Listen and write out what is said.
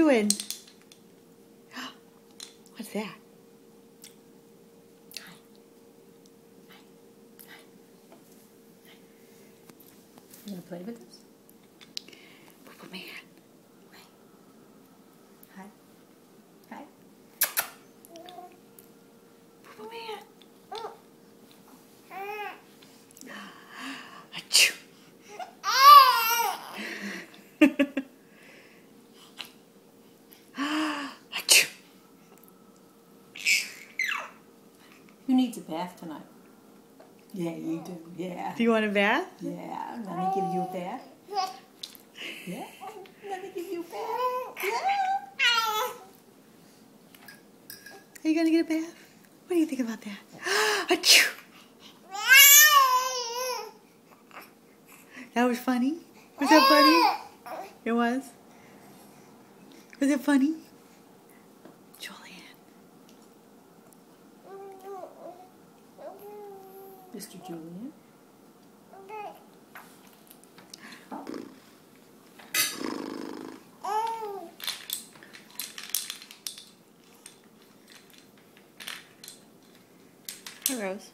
doing? What's that? Hi. Hi. Hi. You want to play with us? Poo-poo man. Hi. Hi. Poo-poo man. Achoo. Achoo. Who needs a bath tonight? Yeah, you do. Yeah. Do you want a bath? Yeah. Let me give you a bath. Yeah. Let me give you a bath. Yeah. Are you going to get a bath? What do you think about that? Achoo. That was funny? Was that funny? It was? Was it funny? Julian. Mr. Julian. Hi, Rose.